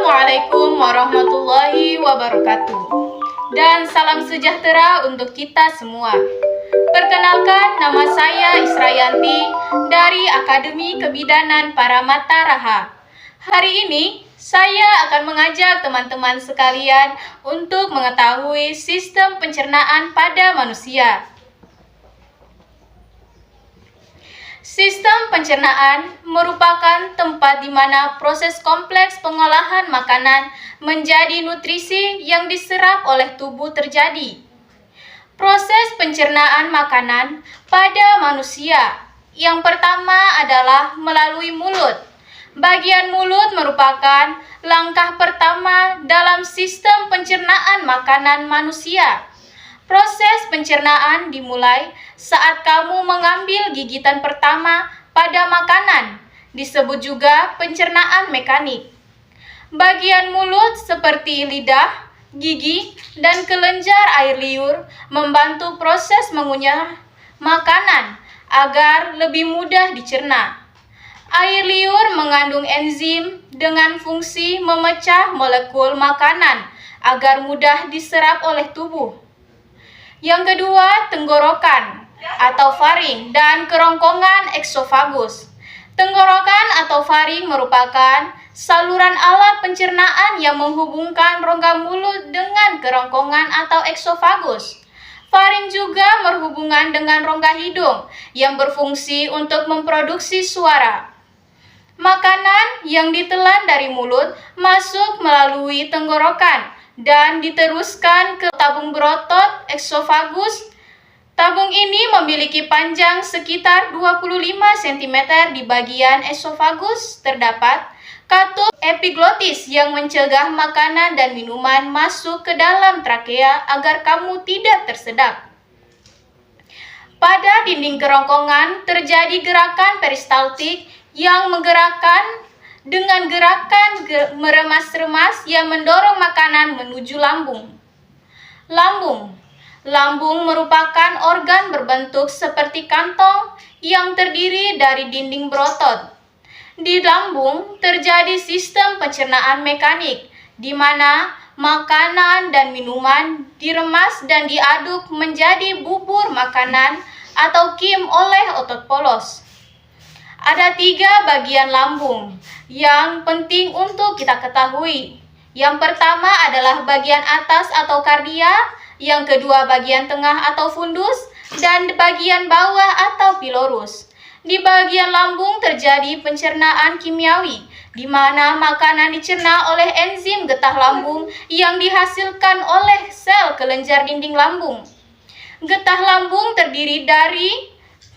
Assalamualaikum warahmatullahi wabarakatuh. Dan salam sejahtera untuk kita semua. Perkenalkan, nama saya Israyanti dari Akademi Kebidanan Paramata Raha. Hari ini saya akan mengajak teman-teman sekalian untuk mengetahui sistem pencernaan pada manusia. Sistem pencernaan merupakan tempat di mana proses kompleks pengolahan makanan menjadi nutrisi yang diserap oleh tubuh terjadi. Proses pencernaan makanan pada manusia yang pertama adalah melalui mulut. Bagian mulut merupakan langkah pertama dalam sistem pencernaan makanan manusia. Proses pencernaan dimulai saat kamu mengambil gigitan pertama pada makanan, disebut juga pencernaan mekanik. Bagian mulut seperti lidah, gigi, dan kelenjar air liur membantu proses mengunyah makanan agar lebih mudah dicerna. Air liur mengandung enzim dengan fungsi memecah molekul makanan agar mudah diserap oleh tubuh. Yang kedua, tenggorokan atau faring dan kerongkongan eksofagus. Tenggorokan atau faring merupakan saluran alat pencernaan yang menghubungkan rongga mulut dengan kerongkongan atau eksofagus. Faring juga berhubungan dengan rongga hidung yang berfungsi untuk memproduksi suara. Makanan yang ditelan dari mulut masuk melalui tenggorokan dan diteruskan ke tabung berotot eksofagus. Tabung ini memiliki panjang sekitar 25 cm. Di bagian esofagus terdapat katup epiglotis yang mencegah makanan dan minuman masuk ke dalam trakea agar kamu tidak tersedap. Pada dinding kerongkongan terjadi gerakan peristaltik yang menggerakkan dengan gerakan meremas-remas yang mendorong makanan menuju lambung. Lambung merupakan organ berbentuk seperti kantong yang terdiri dari dinding berotot. Di lambung terjadi sistem pencernaan mekanik, di mana makanan dan minuman diremas dan diaduk menjadi bubur makanan atau kim oleh otot polos. Ada 3 bagian lambung yang penting untuk kita ketahui. Yang pertama adalah bagian atas atau kardia, yang kedua bagian tengah atau fundus, dan bagian bawah atau pilorus. Di bagian lambung terjadi pencernaan kimiawi, di mana makanan dicerna oleh enzim getah lambung yang dihasilkan oleh sel kelenjar dinding lambung. Getah lambung terdiri dari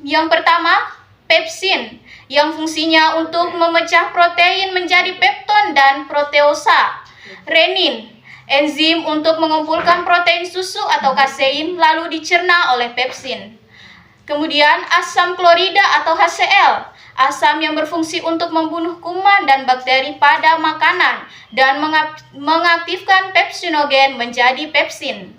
yang pertama, pepsin, yang fungsinya untuk memecah protein menjadi pepton dan proteosa. Renin, enzim untuk mengumpulkan protein susu atau kasein lalu dicerna oleh pepsin. Kemudian asam klorida atau HCl, asam yang berfungsi untuk membunuh kuman dan bakteri pada makanan dan mengaktifkan pepsinogen menjadi pepsin.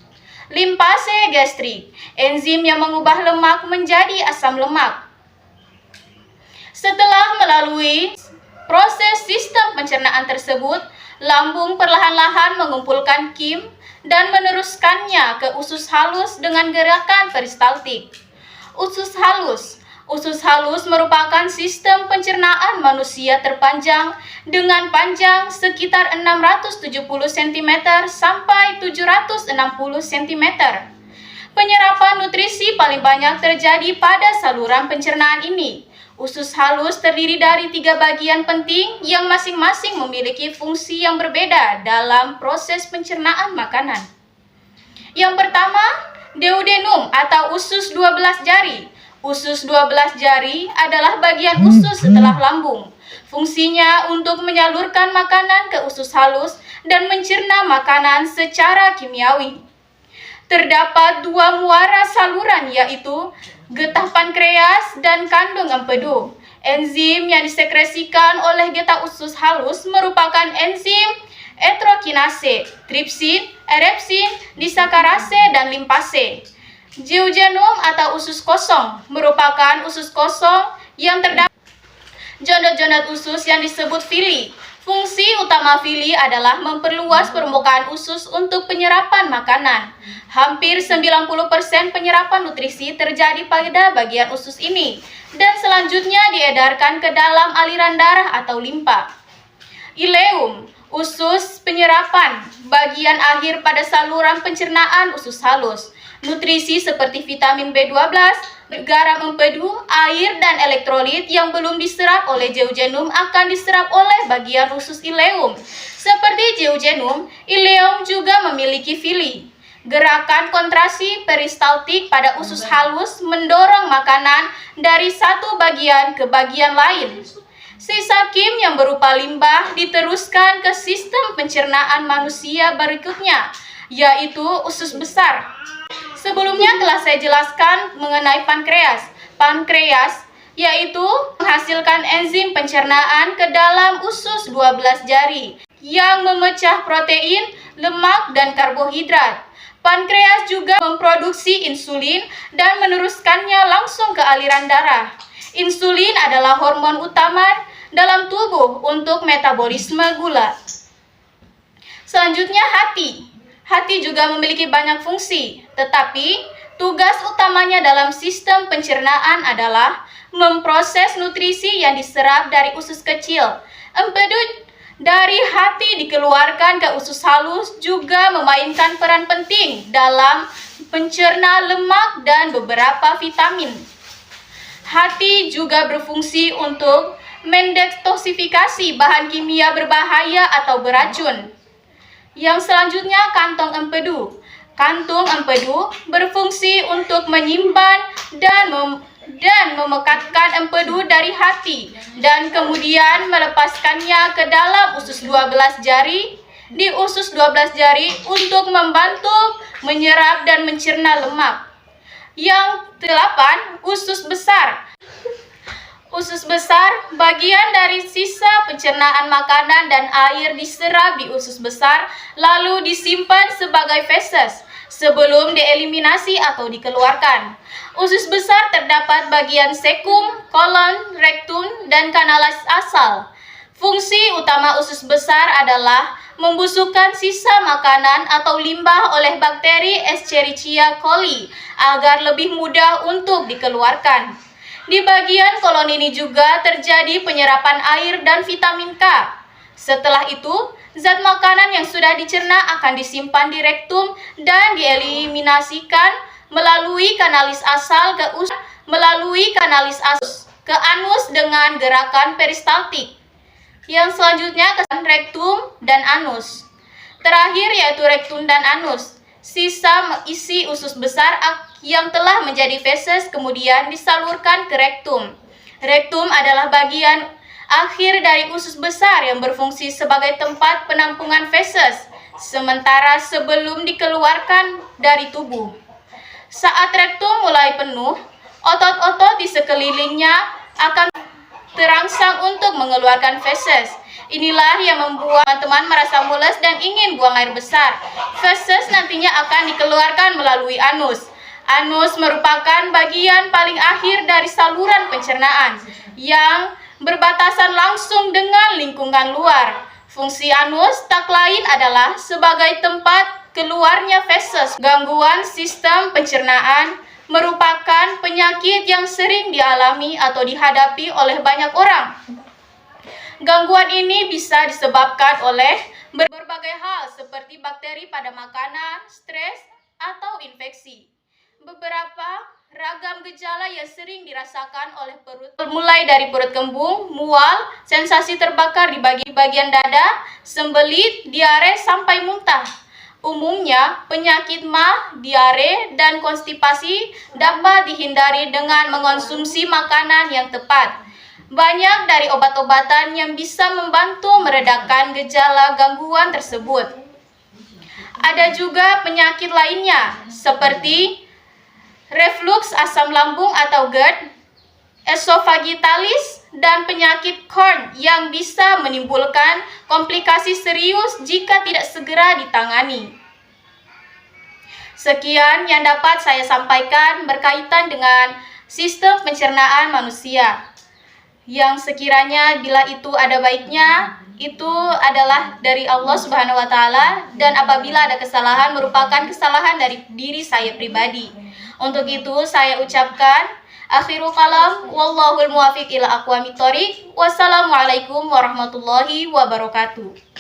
Limpase gastrik, enzim yang mengubah lemak menjadi asam lemak. Setelah melalui proses sistem pencernaan tersebut, lambung perlahan-lahan mengumpulkan kim dan meneruskannya ke usus halus dengan gerakan peristaltik. Usus halus merupakan sistem pencernaan manusia terpanjang dengan panjang sekitar 670 cm sampai 760 cm. Penyerapan nutrisi paling banyak terjadi pada saluran pencernaan ini. Usus halus terdiri dari 3 bagian penting yang masing-masing memiliki fungsi yang berbeda dalam proses pencernaan makanan. Yang pertama, duodenum atau usus 12 jari. Usus 12 jari adalah bagian usus setelah lambung. Fungsinya untuk menyalurkan makanan ke usus halus dan mencerna makanan secara kimiawi. Terdapat 2 muara saluran, yaitu getah pankreas dan kandung empedu. Enzim yang disekresikan oleh getah usus halus merupakan enzim etrokinase, tripsin, erepsin, disakarase, dan limpase. Jejunum atau usus kosong merupakan usus kosong yang terdapat jonot-jonot usus yang disebut villi. Fungsi utama villi adalah memperluas permukaan usus untuk penyerapan makanan. Hampir 90% penyerapan nutrisi terjadi pada bagian usus ini, dan selanjutnya diedarkan ke dalam aliran darah atau limpa. Ileum, usus penyerapan, bagian akhir pada saluran pencernaan usus halus. Nutrisi seperti vitamin B12, garam empedu, air, dan elektrolit yang belum diserap oleh jejunum akan diserap oleh bagian usus ileum. Seperti jejunum, ileum juga memiliki villi. Gerakan kontraksi peristaltik pada usus halus mendorong makanan dari satu bagian ke bagian lain. Sisa kim yang berupa limbah diteruskan ke sistem pencernaan manusia berikutnya, yaitu usus besar. Sebelumnya telah saya jelaskan mengenai pankreas. Pankreas yaitu menghasilkan enzim pencernaan ke dalam usus 12 jari yang memecah protein, lemak, dan karbohidrat. Pankreas juga memproduksi insulin dan meneruskannya langsung ke aliran darah. Insulin adalah hormon utama dalam tubuh untuk metabolisme gula. Selanjutnya hati. Hati juga memiliki banyak fungsi, tetapi tugas utamanya dalam sistem pencernaan adalah memproses nutrisi yang diserap dari usus kecil. Empedu dari hati dikeluarkan ke usus halus juga memainkan peran penting dalam mencerna lemak dan beberapa vitamin. Hati juga berfungsi untuk mendetoksifikasi bahan kimia berbahaya atau beracun. Yang selanjutnya kantong empedu. Kantung empedu berfungsi untuk menyimpan dan memekatkan empedu dari hati dan kemudian melepaskannya ke dalam usus 12 jari di usus 12 jari untuk membantu menyerap dan mencerna lemak. Yang ke-8, usus besar. Usus besar, bagian dari sisa pencernaan makanan dan air diserap di usus besar, lalu disimpan sebagai feses sebelum dieliminasi atau dikeluarkan. Usus besar terdapat bagian sekum, kolon, rektum, dan kanalis asal. Fungsi utama usus besar adalah membusukkan sisa makanan atau limbah oleh bakteri Escherichia coli agar lebih mudah untuk dikeluarkan. Di bagian kolon ini juga terjadi penyerapan air dan vitamin K. Setelah itu, zat makanan yang sudah dicerna akan disimpan di rektum dan dieliminasikan melalui kanalis asal ke anus dengan gerakan peristaltik. Yang selanjutnya ke rektum dan anus. Terakhir yaitu rektum dan anus. Sisa isi usus besar yang telah menjadi feses kemudian disalurkan ke rektum. Rektum adalah bagian akhir dari usus besar yang berfungsi sebagai tempat penampungan feses, sementara sebelum dikeluarkan dari tubuh. Saat rektum mulai penuh, otot-otot di sekelilingnya akan terangsang untuk mengeluarkan feses. Inilah yang membuat teman-teman merasa mules dan ingin buang air besar. Feses nantinya akan dikeluarkan melalui anus. Anus merupakan bagian paling akhir dari saluran pencernaan yang berbatasan langsung dengan lingkungan luar. Fungsi anus tak lain adalah sebagai tempat keluarnya feses. Gangguan sistem pencernaan merupakan penyakit yang sering dialami atau dihadapi oleh banyak orang. Gangguan ini bisa disebabkan oleh berbagai hal seperti bakteri pada makanan, stres, atau infeksi. Beberapa ragam gejala yang sering dirasakan oleh perut, mulai dari perut kembung, mual, sensasi terbakar di bagian dada, sembelit, diare, sampai muntah. Umumnya, penyakit MAH, diare, dan konstipasi dapat dihindari dengan mengonsumsi makanan yang tepat. Banyak dari obat-obatan yang bisa membantu meredakan gejala gangguan tersebut. Ada juga penyakit lainnya seperti reflux asam lambung atau GERD, esofagitalis, dan penyakit Crohn yang bisa menimbulkan komplikasi serius jika tidak segera ditangani. Sekian yang dapat saya sampaikan berkaitan dengan sistem pencernaan manusia. Yang sekiranya bila itu ada baiknya, itu adalah dari Allah Subhanahu wa taala, dan apabila ada kesalahan merupakan kesalahan dari diri saya pribadi. Untuk itu saya ucapkan akhirul kalam, wallahul muwafiq ila aqwamit thoriq. Wassalamualaikum warahmatullahi wabarakatuh.